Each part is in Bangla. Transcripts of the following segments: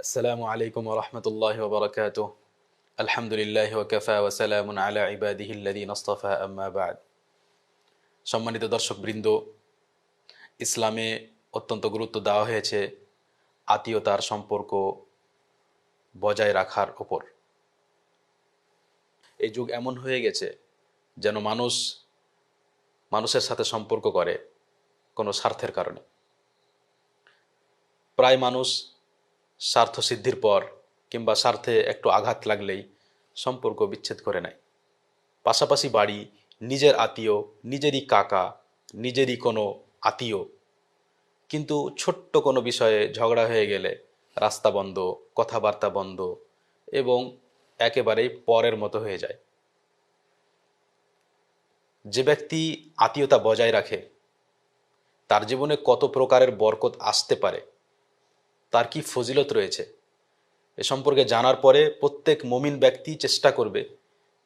আসসালামু আলাইকুম ওয়া রাহমাতুল্লাহি ওয়া বারাকাতুহু। আলহামদুলিল্লাহি ওয়া কাফা ওয়া সালামুন আলা ইবাদিহিল্লাযীনা ইসতাফা আম্মা বা'দ। সম্মানিত দর্শকবৃন্দ, ইসলামে অত্যন্ত গুরুত্ব দেওয়া হয়েছে আত্মীয়তার সম্পর্ক বজায় রাখার উপর। এই যুগ এমন হয়ে গেছে যেন মানুষের সাথে সম্পর্ক করে কোনো স্বার্থের কারণে। প্রায় মানুষ স্বার্থ সিদ্ধির পর কিংবা স্বার্থে একটু আঘাত লাগলেই সম্পর্ক বিচ্ছেদ করে নেয়। পাশাপাশি বাড়ি, নিজের আত্মীয়, নিজেরই কাকা, নিজেরই কোনো আত্মীয়, কিন্তু ছোট্ট কোনো বিষয়ে ঝগড়া হয়ে গেলে রাস্তা বন্ধ, কথাবার্তা বন্ধ এবং একেবারেই পরের মতো হয়ে যায়। যে ব্যক্তি আত্মীয়তা বজায় রাখে তার জীবনে কত প্রকারের বরকত আসতে পারে, তার কি ফজিলত রয়েছে, এ সম্পর্কে জানার পরে প্রত্যেক মুমিন ব্যক্তি চেষ্টা করবে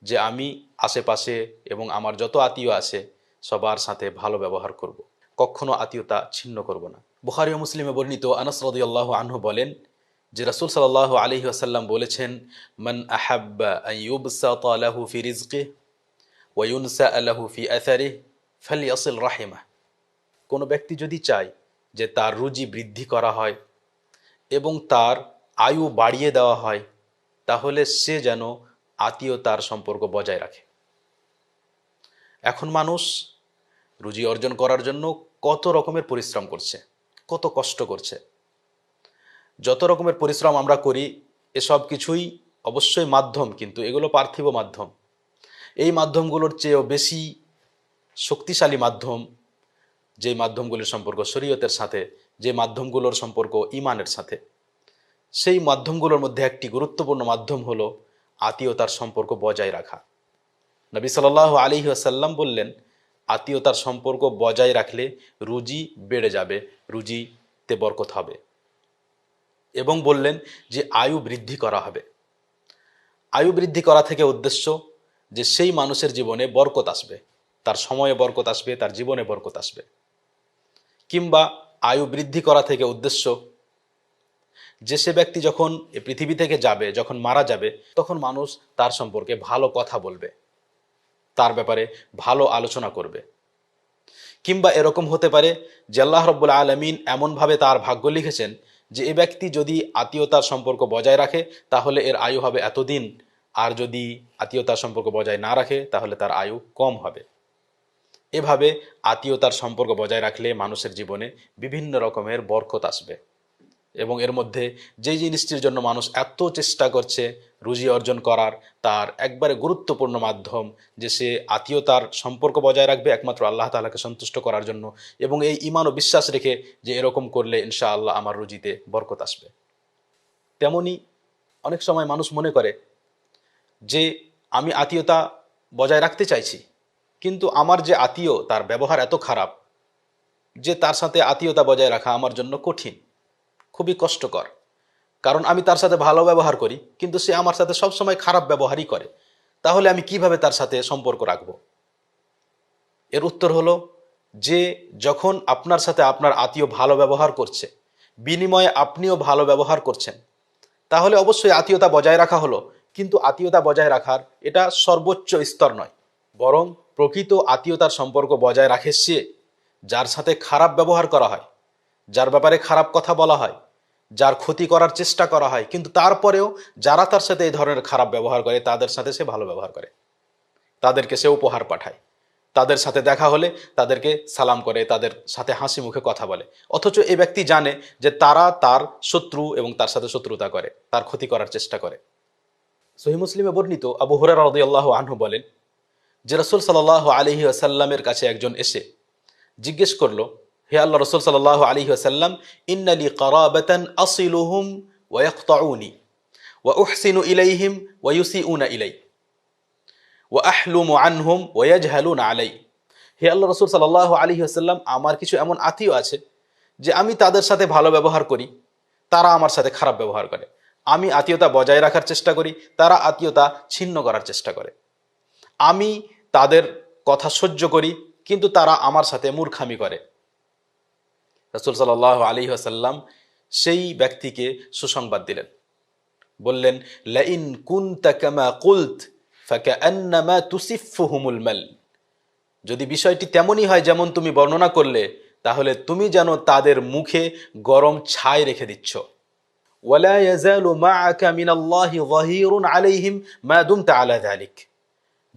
যে আমি আশেপাশে এবং আমার যত আত্মীয় আছে সবার সাথে ভালো ব্যবহার করব, কখনো আত্মীয়তা ছিন্ন করব না। বুখারী ও মুসলিমে বর্ণিত আনাস রাদিয়াল্লাহু আনহু বলেন যে রাসূল সাল্লাল্লাহু আলাইহি ওয়াসাল্লাম বলেছেন, মান আহাব্বা আন ইউবসাতা লাহু ফি রিজকিহি ওয়া ইউনসা লাহু ফি আথারিহি ফালইয়াসিল রাহিমাহ। কোনো ব্যক্তি যদি চায় যে তার রুজি বৃদ্ধি করা হয় এবং তার আয়ু বাড়িয়ে দেওয়া হয়, তাহলে সে যেন আত্মীয়তার সম্পর্ক বজায় রাখে। এখন মানুষ রুজি অর্জন করার জন্য কত রকমের পরিশ্রম করছে, কত কষ্ট করছে। যত রকমের পরিশ্রম আমরা করি এসব কিছুই অবশ্যই মাধ্যম, কিন্তু এগুলো পার্থিব মাধ্যম। এই মাধ্যমগুলোর চেয়েও বেশি শক্তিশালী মাধ্যম যে মাধ্যমগুলোর সম্পর্ক শরীয়তের সাথে, যে মাধ্যমগুলোর সম্পর্ক ঈমানের সাথে। সেই মাধ্যমগুলোর মধ্যে একটি গুরুত্বপূর্ণ মাধ্যম হলো আত্মীয়তার সম্পর্ক বজায় রাখা। নবী সাল্লাল্লাহু আলাইহি ওয়াসাল্লাম বললেন, আত্মীয়তার সম্পর্ক বজায় রাখলে রুজি বেড়ে যাবে, রুজিতে বরকত হবে, এবং বললেন যে আয়ু বৃদ্ধি করা হবে। আয়ু বৃদ্ধি করা থেকে উদ্দেশ্য যে সেই মানুষের জীবনে বরকত আসবে, তার সময়ে বরকত আসবে, তার জীবনে বরকত আসবে। কিংবা আয়ু বৃদ্ধি করা থেকে উদ্দেশ্য যে সে ব্যক্তি যখন এ পৃথিবী থেকে যাবে, যখন মারা যাবে, তখন মানুষ তার সম্পর্কে ভালো কথা বলবে, তার ব্যাপারে ভালো আলোচনা করবে। কিংবা এরকম হতে পারে যে আল্লাহ রাব্বুল আলামিন এমনভাবে তার ভাগ্য লিখেছেন যে এ ব্যক্তি যদি আত্মীয়তার সম্পর্ক বজায় রাখে তাহলে এর আয়ু হবে এতদিন, আর যদি আত্মীয়তার সম্পর্ক বজায় না রাখে তাহলে তার আয়ু কম হবে। এভাবে আত্মীয়তার সম্পর্ক বজায় রাখলে মানুষের জীবনে বিভিন্ন রকমের বরকত আসবে। এবং এর মধ্যে যেই জিনিসটির জন্য মানুষ এত চেষ্টা করছে রুজি অর্জন করার, তার একবারে গুরুত্বপূর্ণ মাধ্যম যে সে আত্মীয়তার সম্পর্ক বজায় রাখবে একমাত্র আল্লাহ তাআলাকে সন্তুষ্ট করার জন্য, এবং এই ঈমান ও বিশ্বাস রেখে যে এরকম করলে ইনশাআল্লাহ আমার রুজিতে বরকত আসবে। তেমনি অনেক সময় মানুষ মনে করে যে আমি আত্মীয়তা বজায় রাখতে চাইছি, কিন্তু আমার যে আত্মীয় তার ব্যবহার এত খারাপ যে তার সাথে আত্মীয়তা বজায় রাখা আমার জন্য কঠিন, খুবই কষ্টকর। কারণ আমি তার সাথে ভালো ব্যবহার করি কিন্তু সে আমার সাথে সবসময় খারাপ ব্যবহারই করে, তাহলে আমি কিভাবে তার সাথে সম্পর্ক রাখব? এর উত্তর হলো যে যখন আপনার সাথে আপনার আত্মীয় ভালো ব্যবহার করছে, বিনিময়ে আপনিও ভালো ব্যবহার করছেন, তাহলে অবশ্যই আত্মীয়তা বজায় রাখা হলো। কিন্তু আত্মীয়তা বজায় রাখার এটা সর্বোচ্চ স্তর নয়, বরং প্রকৃত আত্মীয়তার সম্পর্ক বজায় রাখে সে যার সাথে খারাপ ব্যবহার করা হয়, যার ব্যাপারে খারাপ কথা বলা হয়, যার ক্ষতি করার চেষ্টা করা হয়, কিন্তু তারপরেও যারা তার সাথে এই ধরনের খারাপ ব্যবহার করে তাদের সাথে সে ভালো ব্যবহার করে, তাদেরকে সে উপহার পাঠায়, তাদের সাথে দেখা হলে তাদেরকে সালাম করে, তাদের সাথে হাসি মুখে কথা বলে। অথচ এই ব্যক্তি জানে যে তারা তার শত্রু এবং তার সাথে শত্রুতা করে, তার ক্ষতি করার চেষ্টা করে। সহিহ মুসলিমে বর্ণিত আবু হুরায়রা রাদিয়াল্লাহু আনহু বলেন যে রাসূল সাল্লাল্লাহু আলাইহি ওয়াসাল্লামের কাছে একজন এসে জিজ্ঞেস করলো, হে আল্লাহ রসুল সাল্লাল্লাহু আলাইহি ওয়াসাল্লাম, ইন্না লি কারাবাতান আসিলুহুম ওয়া ইয়াকতাউনি ওয়া উহসিনু ইলাইহিম ওয়া ইউসিউনা ইলাই ওয়া আহলুমু আনহুম ওয়া ইয়াজহালুনা আলাই। হে আল্লাহ রসুল সাল্লাল্লাহু আলাইহি ওয়াসাল্লাম, আমার কিছু এমন আত্মীয় আছে যে আমি তাদের সাথে ভালো ব্যবহার করি, তারা আমার সাথে খারাপ ব্যবহার করে। আমি আত্মীয়তা বজায় রাখার চেষ্টা করি, তারা আত্মীয়তা ছিন্ন করার চেষ্টা করে। আমি তাদের কথা সহ্য করি, কিন্তু তারা আমার সাথে মূর্খামি করে। রাসূল সাল্লাল্লাহু আলাইহি ওয়াসাল্লাম সেই ব্যক্তিকে সুসংবাদ দিলেন, বললেন লাইন কুনতা কামা কুলত ফাকান্নামা তুসিফুহুমুল মাল, যদি বিষয়টি তেমনই হয় যেমন তুমি বর্ণনা করলে, তাহলে তুমি যেন তাদের মুখে গরম ছাই রেখে দিচ্ছ। ওয়ালা ইয়াজালু মাআকা মিনাল্লাহি যাহিরুন আলাইহিম মা দুমতা আলা যালিক।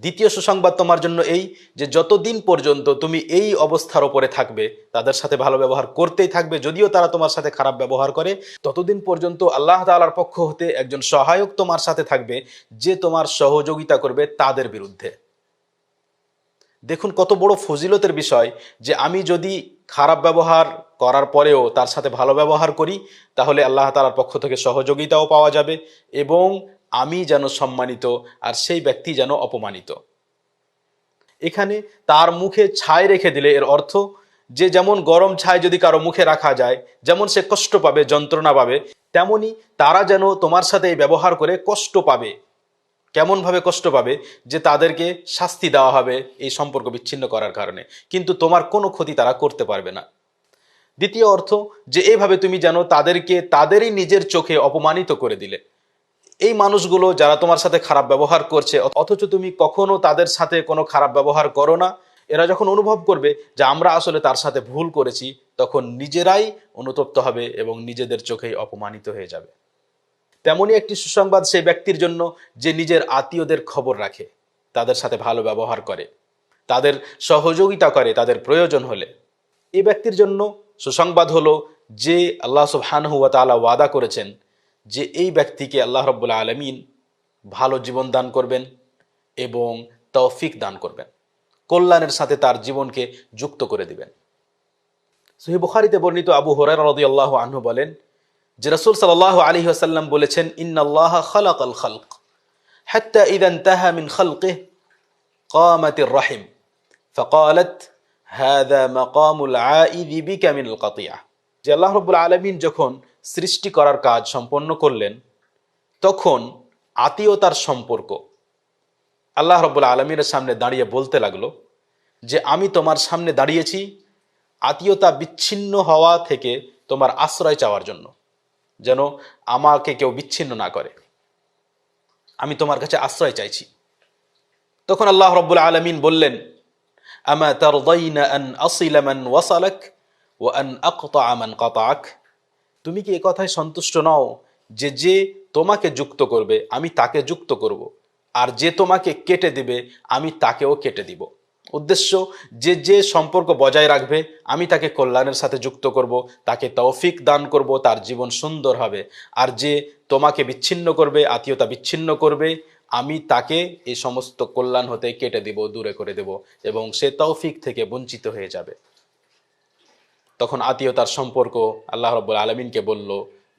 দ্বিতীয় সুসংবাদ তোমার জন্য এই যে যতদিন পর্যন্ত তুমি এই অবস্থার উপরে থাকবে, তাদের সাথে ভালো ব্যবহার করতেই থাকবে, যদিও তারা তোমার সাথে খারাপ ব্যবহার করে, ততদিন পর্যন্ত আল্লাহ তাআলার পক্ষ হতে একজন সহায়ক তোমার সাথে থাকবে, যে তোমার সহযোগিতা করবে তাদের বিরুদ্ধে। দেখুন কত বড় ফজিলতের বিষয় যে আমি যদি খারাপ ব্যবহার করার পরেও তার সাথে ভালো ব্যবহার করি, তাহলে আল্লাহ তাআলার পক্ষ থেকে সহযোগিতাও পাওয়া যাবে এবং আমি যেন সম্মানিত আর সেই ব্যক্তি যেন অপমানিত। এখানে তার মুখে ছাই রেখে দিলে এর অর্থ যে যেমন গরম ছাই যদি কারো মুখে রাখা যায়, যেমন সে কষ্ট পাবে, যন্ত্রণা পাবে, তেমনি তারা যেন তোমার সাথে এই ব্যবহার করে কষ্ট পাবে। কেমনভাবে কষ্ট পাবে? যে তাদেরকে শাস্তি দেওয়া হবে এই সম্পর্ক বিচ্ছিন্ন করার কারণে, কিন্তু তোমার কোনো ক্ষতি তারা করতে পারবে না। দ্বিতীয় অর্থ যে এইভাবে তুমি যেন তাদেরকে তাদেরই নিজের চোখে অপমানিত করে দিলে। এই মানুষগুলো যারা তোমার সাথে খারাপ ব্যবহার করছে, অথচ তুমি কখনো তাদের সাথে কোনো খারাপ ব্যবহার করো না, এরা যখন অনুভব করবে যে আমরা আসলে তার সাথে ভুল করেছি, তখন নিজেরাই অনুতপ্ত হবে এবং নিজেদের চোখেই অপমানিত হয়ে যাবে। তেমনই একটি সুসংবাদ সেই ব্যক্তির জন্য যে নিজের আত্মীয়দের খবর রাখে, তাদের সাথে ভালো ব্যবহার করে, তাদের সহযোগিতা করে তাদের প্রয়োজন হলে। এই ব্যক্তির জন্য সুসংবাদ হলো যে আল্লাহ সুবহানাহু ওয়া তাআলা ওয়াদা করেছেন যে এই ব্যক্তিকে আল্লাহ রাব্বুল আলামিন ভালো জীবন দান করবেন এবং তৌফিক দান করবেন, কল্যাণের সাথে তার জীবনকে যুক্ত করে দিবেন। সহিহ বুখারীতে বর্ণিত আবু হুরায়রা রাদিয়াল্লাহু আনহু বলেন যে রাসূল সাল্লাল্লাহু আলাইহি ওয়াসাল্লাম বলেছেন, ইন্নাল্লাহা খালাকাল খালক হাত্তা ইযা ইনতাহা মিন খালকিহি কামাতির রাহিম ফাকালাত হাযা মাকামুল আইযি বিকা মিনাল কাতিআহ। যে আল্লাহ রাব্বুল আলামিন যখন সৃষ্টি করার কাজ সম্পন্ন করলেন, তখন আত্মীয়তার সম্পর্ক আল্লাহ রাব্বুল আলামিনের সামনে দাঁড়িয়ে বলতে লাগলো যে আমি তোমার সামনে দাঁড়িয়েছি আত্মীয়তা বিচ্ছিন্ন হওয়া থেকে তোমার আশ্রয় চাওয়ার জন্য, যেন আমাকে কেউ বিচ্ছিন্ন না করে, আমি তোমার কাছে আশ্রয় চাইছি। তখন আল্লাহ রাব্বুল আলামিন বললেন, আমা তারদাইনা আন আসিলা মান ওয়াসালাক ওয়া আন আকতা'a মান কাতা'াক। তুমি কি এই কথায় সন্তুষ্ট নও যে যে তোমাকে যুক্ত করবে আমি তাকে যুক্ত করব, আর যে তোমাকে কেটে দিবে আমি তাকেও কেটে দিব। উদ্দেশ্য যে যে সম্পর্ক বজায় রাখবে আমি তাকে কল্যাণের সাথে যুক্ত করব, তাকে তৌফিক দান করব, তার জীবন সুন্দর হবে। আর যে তোমাকে বিচ্ছিন্ন করবে, আত্মীয়তা বিচ্ছিন্ন করবে, আমি তাকে এই সমস্ত কল্যাণ হতে কেটে দিব, দূরে করে দেব এবং সে তৌফিক থেকে বঞ্চিত হয়ে যাবে। তখন আত্মীয়তার সম্পর্ক আল্লাহ রাব্বুল আলামিনকে বলল,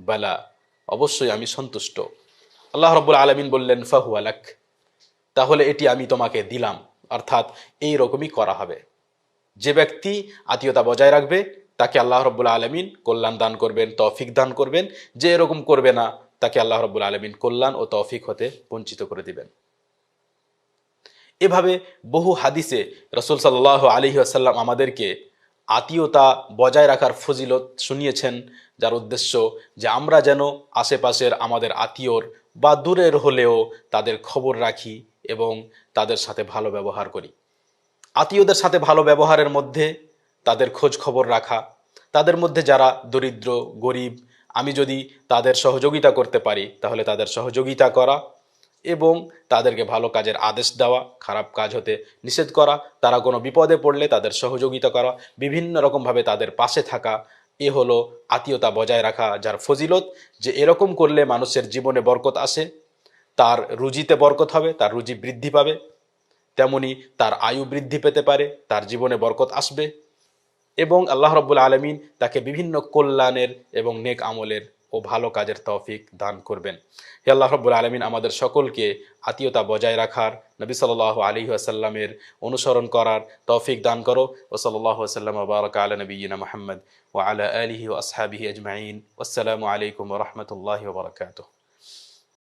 বালা, অবশ্যই আমি সন্তুষ্ট। আল্লাহ রাব্বুল আলামিন বললেন, ফাহুয়া লাক, তাহলে এটি আমি তোমাকে দিলাম, অর্থাৎ এই রকমই করা হবে। যে ব্যক্তি আত্মীয়তা বজায় রাখবে তাকে আল্লাহ রাব্বুল আলামিন কল্যাণ দান করবেন, তৌফিক দান করবেন। যে এরকম করবে না তাকে আল্লাহ রাব্বুল আলামিন কল্যাণ ও তৌফিক হতে বঞ্চিত করে দিবেন। এভাবে বহু হাদিসে রাসূল সাল্লাল্লাহু আলাইহি ওয়াসাল্লাম আমাদেরকে আত্মীয়তা বজায় রাখার ফজিলত শুনিয়েছেন, যার উদ্দেশ্য যে আমরা যেন আশেপাশের আমাদের আত্মীয়র বা দূরের হলেও তাদের খবর রাখি এবং তাদের সাথে ভালো ব্যবহার করি। আত্মীয়দের সাথে ভালো ব্যবহারের মধ্যে তাদের খোঁজ খবর রাখা, তাদের মধ্যে যারা দরিদ্র গরিব, আমি যদি তাদের সহযোগিতা করতে পারি তাহলে তাদের সহযোগিতা করা এবং তাদেরকে ভালো কাজের আদেশ দেওয়া, খারাপ কাজ হতে নিষেধ করা, তারা কোনো বিপদে পড়লে তাদের সহযোগিতা করা, বিভিন্ন রকমভাবে তাদের পাশে থাকা, এ হলো আত্মীয়তা বজায় রাখা, যার ফজিলত যে এরকম করলে মানুষের জীবনে বরকত আসে, তার রুজিতে বরকত হবে, তার রুজি বৃদ্ধি পাবে, তেমনি তার আয়ু বৃদ্ধি পেতে পারে, তার জীবনে বরকত আসবে এবং আল্লাহ রাব্বুল আলামিন তাকে বিভিন্ন কল্যাণের এবং নেক আমলের ও ভালো কাজের তৌফিক দান করবেন। হে আল্লাহ রাব্বুল আলামিন আমাদের সকলকে আত্মীয়তা বজায় রাখার, নবী সাল্লাল্লাহু আলাইহি ওয়াসাল্লামের অনুসরণ করার তৌফিক দান করো। ওয়া সাল্লাল্লাহু ওয়াসাল্লাম ওয়া বারাকা আলা নবিয়িনা মুহাম্মদ ওয়া আলা আলিহি ওয়া আসহাবিহি আজমাইন। আসসালামু আলাইকুম ওয়া রাহমাতুল্লাহি ওয়া বারাকাতুহু।